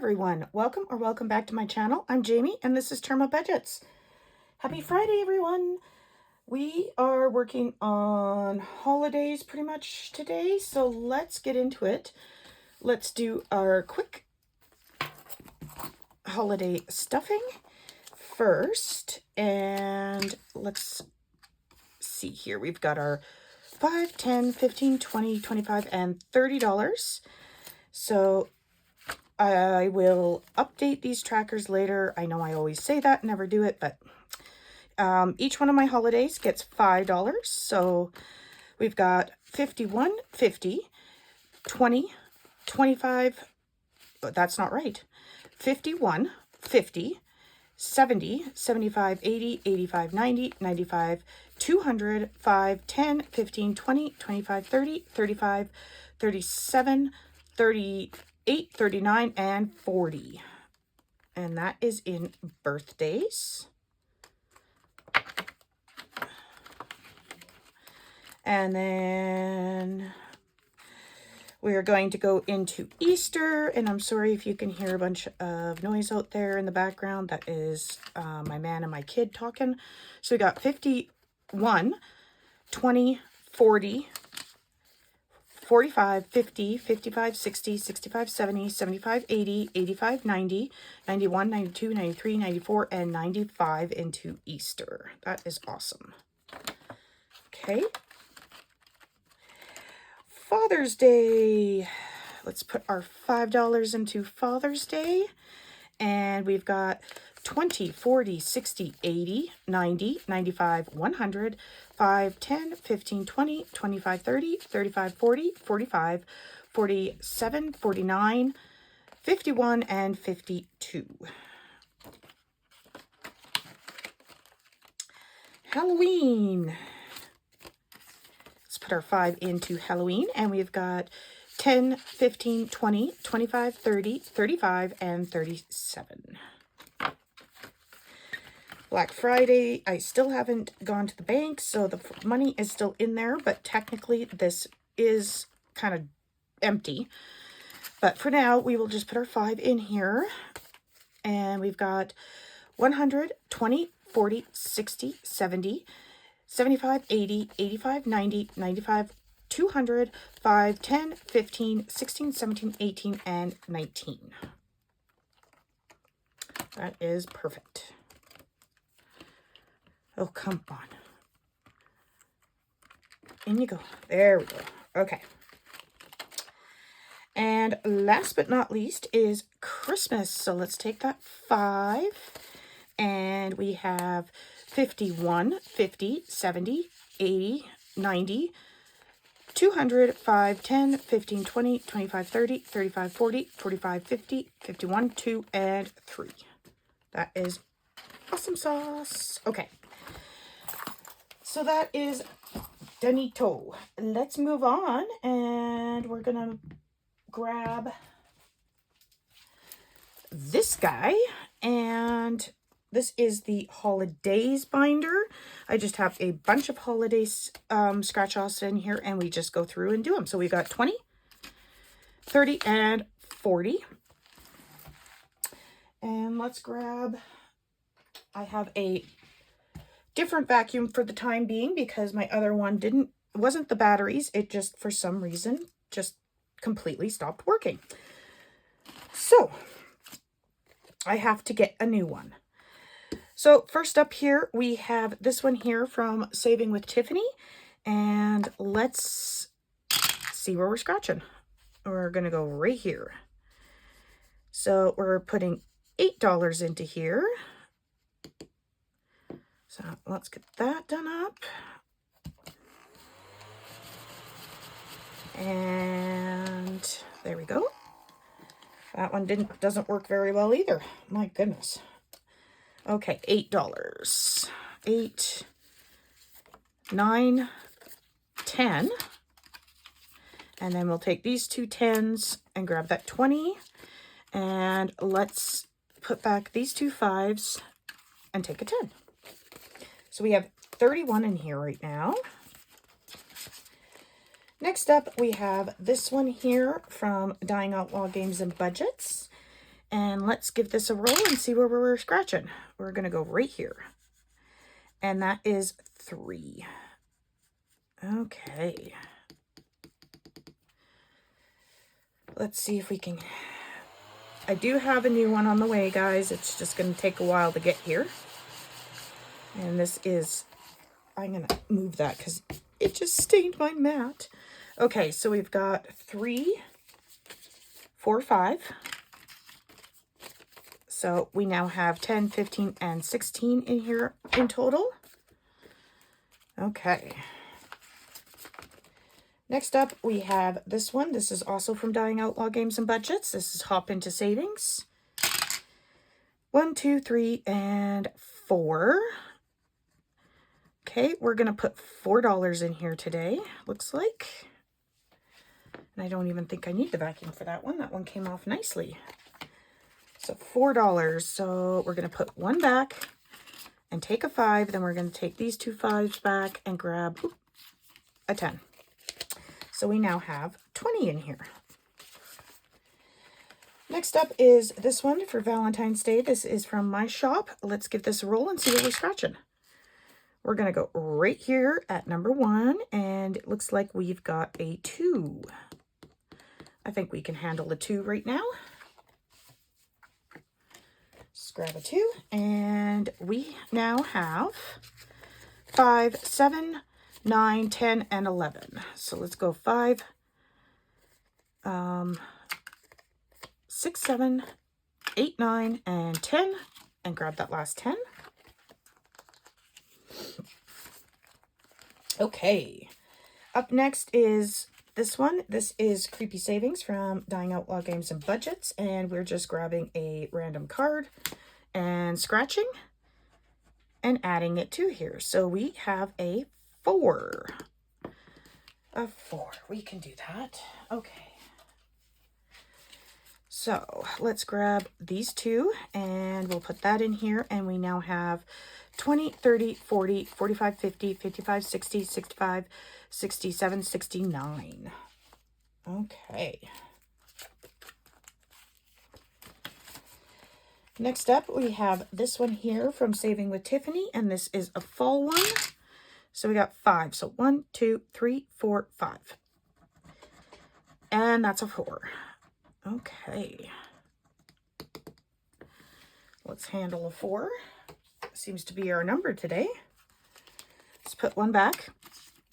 everyone. Welcome back to my channel. I'm Jamie and this is Charmabudgets. Happy Friday, everyone. We are working on holidays pretty much today, so let's get into it. Let's do our quick holiday stuffing first, and let's see here. We've got our $5, $10, $15, $20, $25, and $30. So I will update these trackers later. I know I always say that, never do it, but each one of my holidays gets $5. So we've got 51, 50, 20, 25, oh, that's not right. 51, 50, 70, 75, 80, 85, 90, 95, 200, 5, 10, 15, 20, 25, 30, 35, 37, 38, 39, and 40. And that is in birthdays. And then we are going to go into Easter, and I'm sorry if you can hear a bunch of noise out there in the background. That is my man and my kid talking. So we got 51, 20, 40, 45, 50, 55, 60, 65, 70, 75, 80, 85, 90, 91, 92, 93, 94, and 95 into Easter. That is awesome. Okay. Father's Day. Let's put our $5 into Father's Day. And we've got 20, 40, 60, 80, 90, 95, 100, 5, 10, 15, 20, 25, 30, 35, 40, 45, 47, 49, 51, and 52. Halloween. Let's put our 5 into Halloween, and we've got 10, 15, 20, 25, 30, 35, and 37. Black Friday, I still haven't gone to the bank, so the money is still in there, but technically this is kind of empty. But for now, we will just put our 5 in here, and we've got 100, 20, 40, 60, 70, 75, 80, 85, 90, 95, 200, 5, 10, 15, 16, 17, 18, and 19. That is perfect. Oh, come on. In you go. There we go. Okay. And last but not least is Christmas. So let's take that 5. And we have 51, 50, 70, 80, 90, 200, 5, 10, 15, 20, 25, 30, 35, 40, 45, 50, 51, 2, and 3. That is awesome sauce. Okay. So that is Donito. Let's move on, and we're going to grab this guy, and this is the Holidays binder. I just have a bunch of holidays scratch-offs in here, and we just go through and do them. So we got 20, 30, and 40. And let's grab, I have a different vacuum for the time being because my other one wasn't the batteries. It just, for some reason, just completely stopped working. So I have to get a new one. So first up here, we have this one here from Saving with Tiffany. And let's see where we're scratching. We're going to go right here. So we're putting $8 into here. So let's get that done up. And there we go. That one doesn't work very well either. My goodness. Okay, $8. 8, 9, 10. And then we'll take these two 10s and grab that 20. And let's put back these two 5s and take a 10. So we have 31 in here right now. Next up, we have this one here from Dying Outlaw Games and Budgets. And let's give this a roll and see where we're scratching. We're going to go right here. And that is 3. Okay. Let's see if we can... I do have a new one on the way, guys. It's just going to take a while to get here. And this is... I'm going to move that because it just stained my mat. Okay, so we've got 3, 4, 5. So we now have 10, 15, and 16 in here in total. Okay. Next up, we have this one. This is also from Dying Outlaw Games and Budgets. This is Hop Into Savings. 1, 2, 3, and 4. Okay, we're going to put $4 in here today, looks like. And I don't even think I need the vacuum for that one. That one came off nicely. So $4. So we're going to put 1 back and take a 5. Then we're going to take these 2 5s back and grab a 10. So we now have 20 in here. Next up is this one for Valentine's Day. This is from my shop. Let's give this a roll and see what we're scratching. We're going to go right here at number 1, and it looks like we've got a 2. I think we can handle the 2 right now. Just grab a 2, and we now have 5, 7, 9, 10, and 11. So let's go 5, 6, 7, 8, 9, and 10, and grab that last 10. Okay, up next is this one. This is Creepy Savings from Dying Outlaw Games and Budgets, and we're just grabbing a random card and scratching and adding it to here. So we have a 4. A 4. We can do that. Okay. So let's grab these 2 and we'll put that in here, and we now have 20, 30, 40, 45, 50, 55, 60, 65, 67, 69. Okay. Next up, we have this one here from Saving with Tiffany, and this is a fall one. So we got 5. So 1, 2, 3, 4, 5. And that's a 4. Okay. Let's handle a 4. Seems to be our number today. Let's put 1 back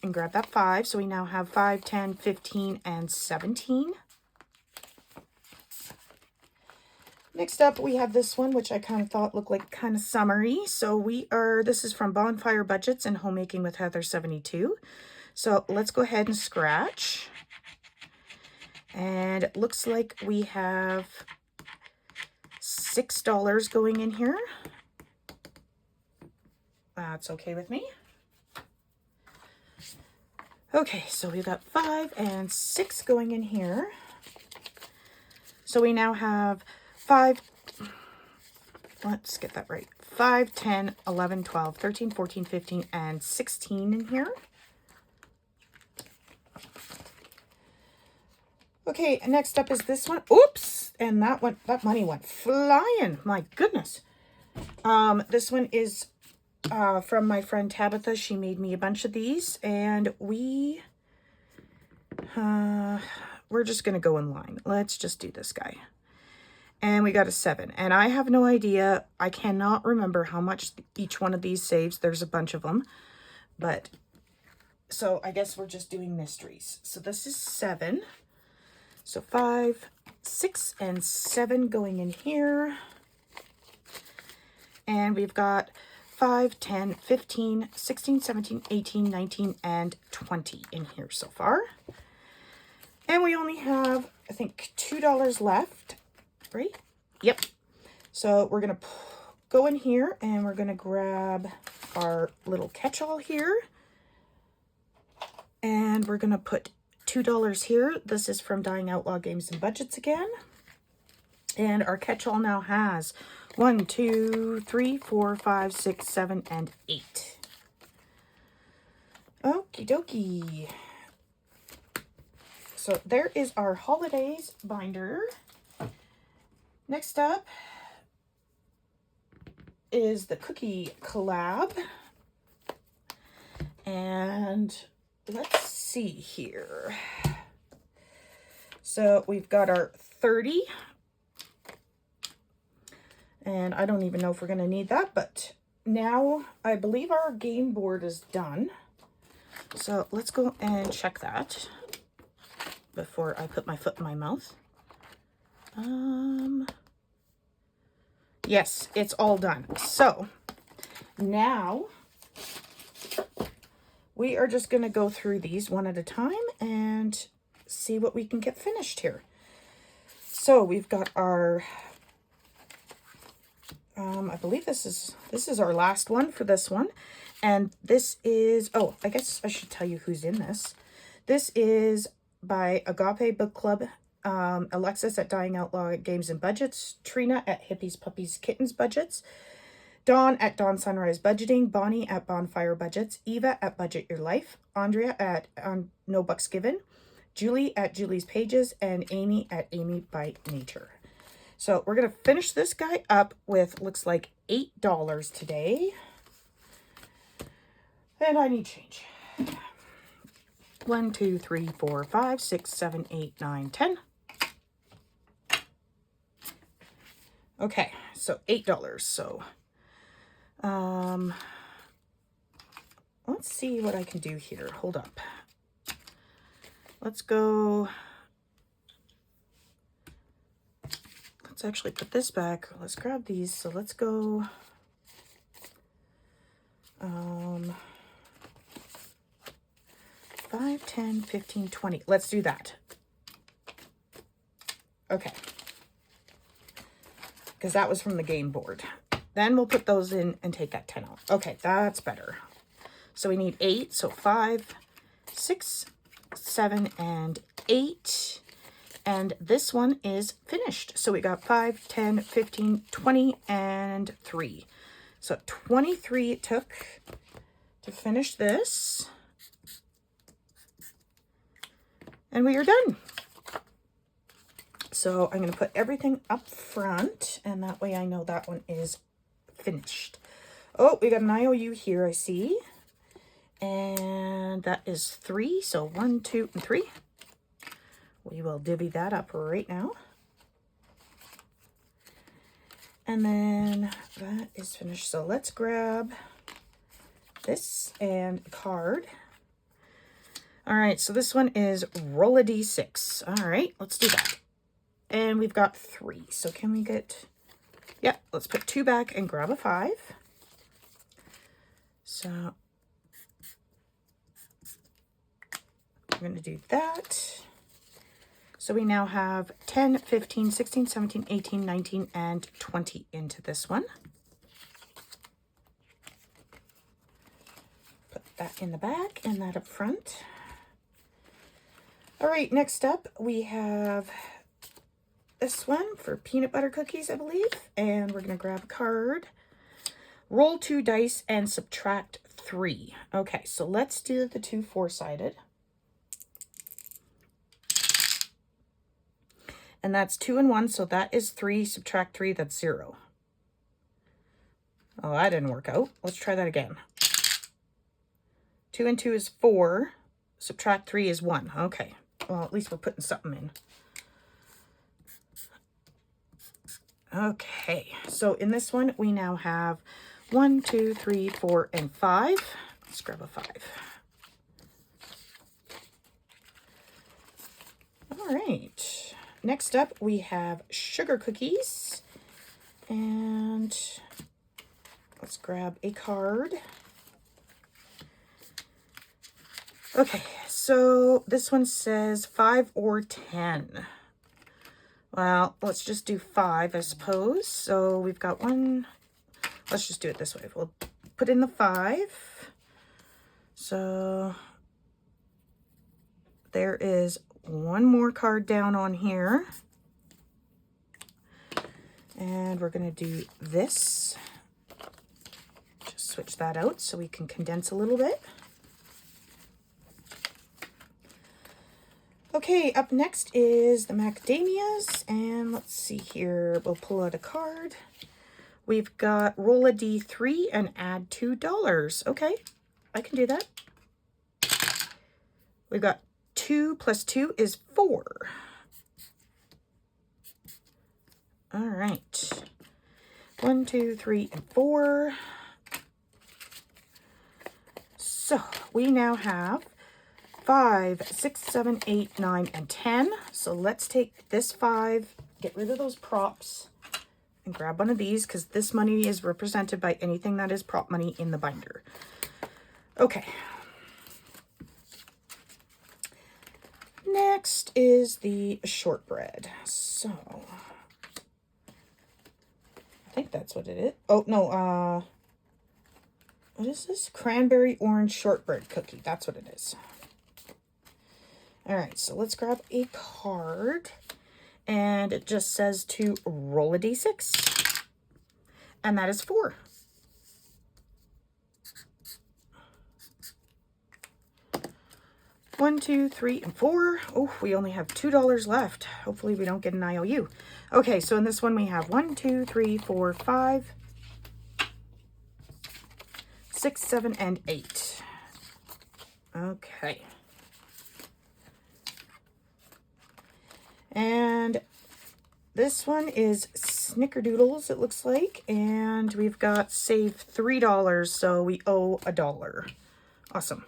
and grab that 5. So we now have 5, 10, 15, and 17. Next up, we have this one, which I kind of thought looked like kind of summery. So this is from Bonfire Budgets and Homemaking with Heather 72. So let's go ahead and scratch. And it looks like we have $6 going in here. That's okay with me. Okay, so we've got 5 and 6 going in here. So we now have 5, let's get that right, 5, 10, 11, 12, 13, 14, 15, and 16 in here. Okay, next up is this one. Oops, and that money went flying. My goodness. This one is from my friend Tabitha. She made me a bunch of these, and we're just going to go in line. Let's just do this guy. And we got a 7, and I have no idea. I cannot remember how much each one of these saves. There's a bunch of them, but so I guess we're just doing mysteries. So this is 7. So 5, 6, and 7 going in here. And we've got 5, 10, 15, 16, 17, 18, 19, and 20 in here so far. And we only have, I think, $2 left, right? Yep. So we're going to go in here and we're going to grab our little catch-all here. And we're going to put $2 here. This is from Dying Outlaw Games and Budgets again. And our catch-all now has 1, 2, 3, 4, 5, 6, 7, and 8. Okie dokie. So there is our holidays binder. Next up is the cookie collab. And let's see here. So we've got our 30. And I don't even know if we're going to need that, but now I believe our game board is done. So let's go and check that before I put my foot in my mouth. Yes, it's all done. So now we are just going to go through these one at a time and see what we can get finished here. So we've got our, I believe this is our last one for this one. And this is, oh, I guess I should tell you who's in this. This is by Agape Book Club, Alexis at Dying Outlaw Games and Budgets, Trina at Hippies, Puppies, Kittens Budgets, Dawn at Dawn Sunrise Budgeting, Bonnie at Bonfire Budgets, Eva at Budget Your Life, Andrea at No Bucks Given, Julie at Julie's Pages, and Amy at Amy by Nature. So we're going to finish this guy up with, looks like $8 today. And I need change. 1, 2, 3, 4, 5, 6, 7, 8, 9, 10. Okay, so $8. So let's see what I can do here. Hold up. Let's go. Let's actually put this back. Let's grab these. So let's go. 5, 10, 15, 20. Let's do that. Okay. Because that was from the game board. Then we'll put those in and take that 10 out. Okay, that's better. So we need 8. So 5, 6, 7, and 8. And this one is finished. So we got 5, 10, 15, 20, and 3. So 23 it took to finish this. And we are done. So I'm going to put everything up front, and that way I know that one is finished. Oh, we got an IOU here, I see. And that is 3. So 1, 2, and 3. We will divvy that up right now. And then that is finished. So let's grab this and a card. All right, so this one is roll a d6. All right, let's do that. And we've got 3. So can we get, yeah, let's put 2 back and grab a 5. So we're going to do that. So we now have 10, 15, 16, 17, 18, 19, and 20 into this one. Put that in the back and that up front. All right, next up we have this one for peanut butter cookies, I believe. And we're going to grab a card. Roll 2 dice and subtract 3. Okay, so let's do the 2 4-sided. And that's 2 and 1, so that is 3. Subtract 3, that's 0. Oh, that didn't work out. Let's try that again. 2 and 2 is 4. Subtract 3 is 1. Okay. Well, at least we're putting something in. Okay. So in this one, we now have 1, 2, 3, 4, and 5. Let's grab a 5. All right. Next up, we have sugar cookies. And let's grab a card. Okay, so this one says 5 or 10. Well, let's just do 5, I suppose. So we've got 1. Let's just do it this way. We'll put in the 5. So there is 1 more card down on here. And we're going to do this. Just switch that out so we can condense a little bit. Okay, up next is the macadamias, and let's see here. We'll pull out a card. We've got roll a D3 and add $2. Okay, I can do that. We've got 2 plus 2 is 4. All right. 1, 2, 3, and 4. So we now have 5, 6, 7, 8, 9, and 10. So let's take this 5, get rid of those props, and grab one of these because this money is represented by anything that is prop money in the binder. Okay. Next is the shortbread. So I think that's what it is. Oh, no, what is this? Cranberry orange shortbread cookie. That's what it is. All right, so let's grab a card. And it just says to roll a d6. And that is 4. One, 2, 3, and 4. Oh, we only have $2 left. Hopefully we don't get an IOU. Okay, so in this one we have 1, 2, 3, 4, 5, 6, 7, and 8. Okay. And this one is Snickerdoodles, it looks like. And we've got save $3, so we owe $1. Awesome.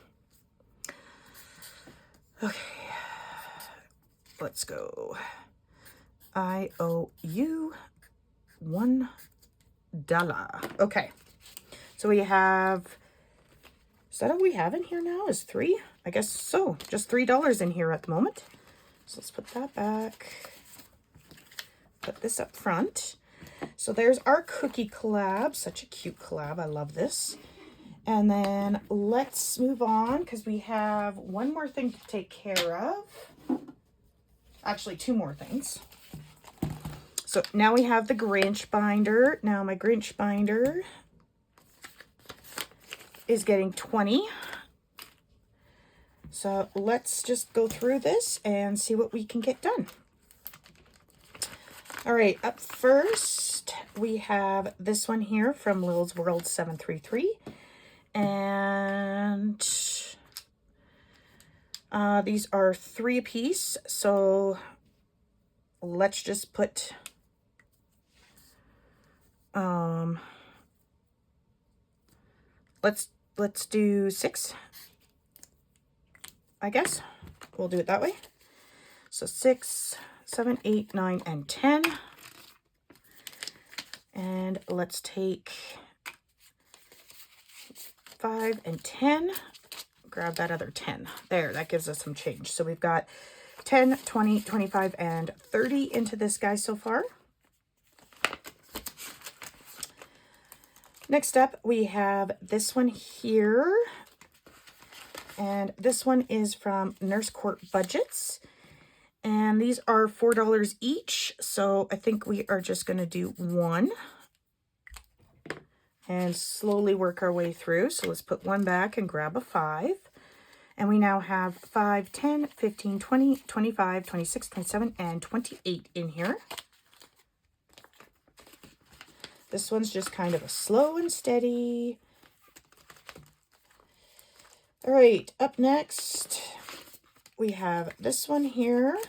Okay. Let's go. I owe you $1. Okay. So we have, is that all we have in here now? Is 3? I guess so. Just $3 in here at the moment. So let's put that back. Put this up front. So there's our cookie collab. Such a cute collab. I love this. And then let's move on because we have one more thing to take care of. Actually, 2 more things. So now we have the Grinch binder. Now my Grinch binder is getting 20. So let's just go through this and see what we can get done. All right, up first, we have this one here from Lil's World 733. And these are 3 apiece. So let's just put let's do 6. I guess we'll do it that way. So 6, 7, 8, 9, and 10. And let's take 5 and 10. Grab that other 10. There, that gives us some change. So we've got 10, 20, 25, and 30 into this guy so far. Next up, we have this one here. And this one is from Nurse Court Budgets. And these are $4 each. So I think we are just going to do 1. And slowly work our way through. So let's put 1 back and grab a 5. And we now have 5, 10, 15, 20, 25, 26, 27, and 28 in here. This one's just kind of a slow and steady. All right, up next, we have this one here.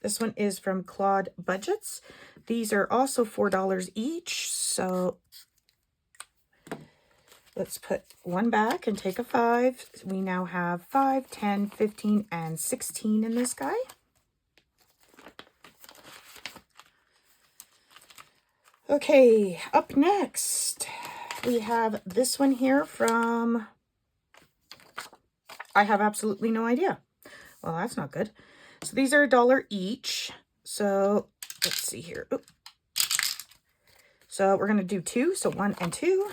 This one is from Collab Budgets. These are also $4 each. So let's put 1 back and take a 5. We now have 5, 10, 15, and 16 in this guy. Okay, up next, we have this one here from, I have absolutely no idea. Well, that's not good. So these are $1 each. So let's see here. Oop. So we're going to do 2. So 1 and 2.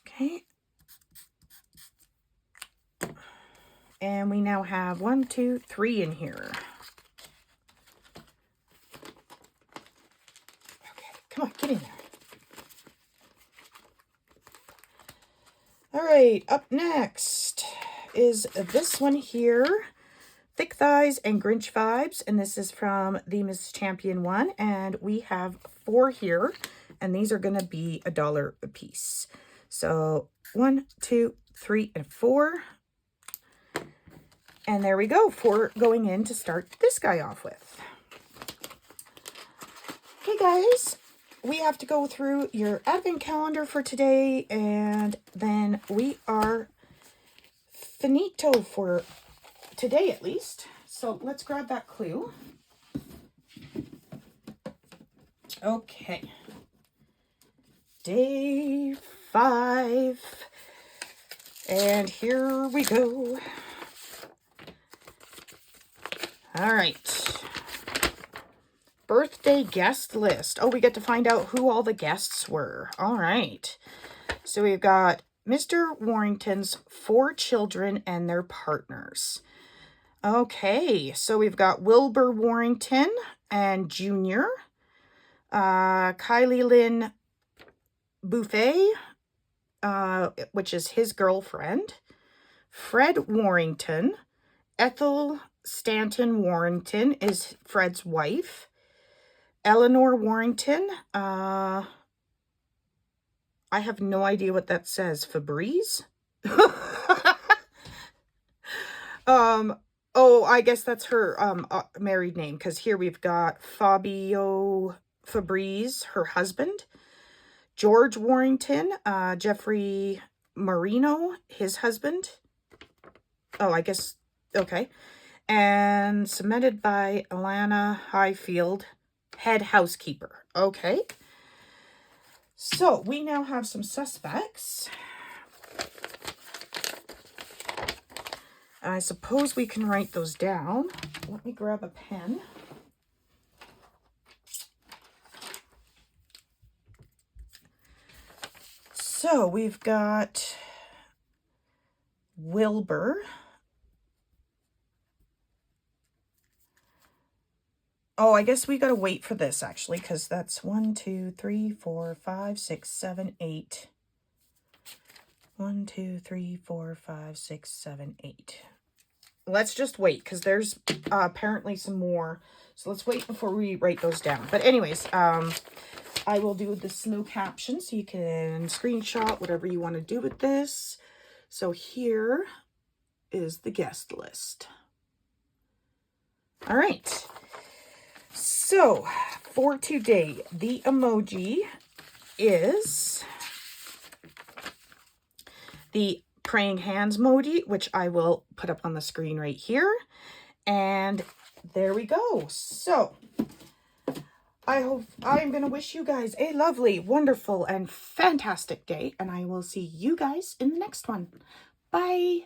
Okay. And we now have 1, 2, 3 in here. Okay, come on, get in there. All right, up next is this one here Thick Thighs and Grinch Vibes, and this is from the Mrs. Champion one, and we have 4 here, and these are going to be $1 a piece. So 1, 2, 3, and 4. And there we go, 4 going in to start this guy off with. Okay, guys, we have to go through your advent calendar for today, and then we are finito for today at least. So let's grab that clue. Okay. Day 5. And here we go. All right. Birthday guest list. Oh, we get to find out who all the guests were. All right. So we've got Mr. Warrington's 4 children and their partners. Okay, so we've got Wilbur Warrington and Jr., Kylie Lynn Buffet, which is his girlfriend, Fred Warrington, Ethel Stanton Warrington is Fred's wife, Eleanor Warrington, I have no idea what that says, Febreze? Oh, I guess that's her married name, because here we've got Fabio Febreze, her husband, George Warrington, Jeffrey Marino, his husband. Oh, I guess, okay. And submitted by Alana Highfield, head housekeeper. Okay. So we now have some suspects. I suppose we can write those down. Let me grab a pen. So we've got Wilbur. Oh, I guess we got to wait for this actually, because that's 1, 2, 3, 4, 5, 6, 7, 8. 1, 2, 3, 4, 5, 6, 7, 8. Let's just wait, because there's apparently some more. So let's wait before we write those down. But anyways, I will do the slow caption so you can screenshot whatever you want to do with this. So here is the guest list. All right. So for today, the emoji is the praying hands emoji, which I will put up on the screen right here. And there we go. So I'm going to wish you guys a lovely, wonderful, and fantastic day. And I will see you guys in the next one. Bye.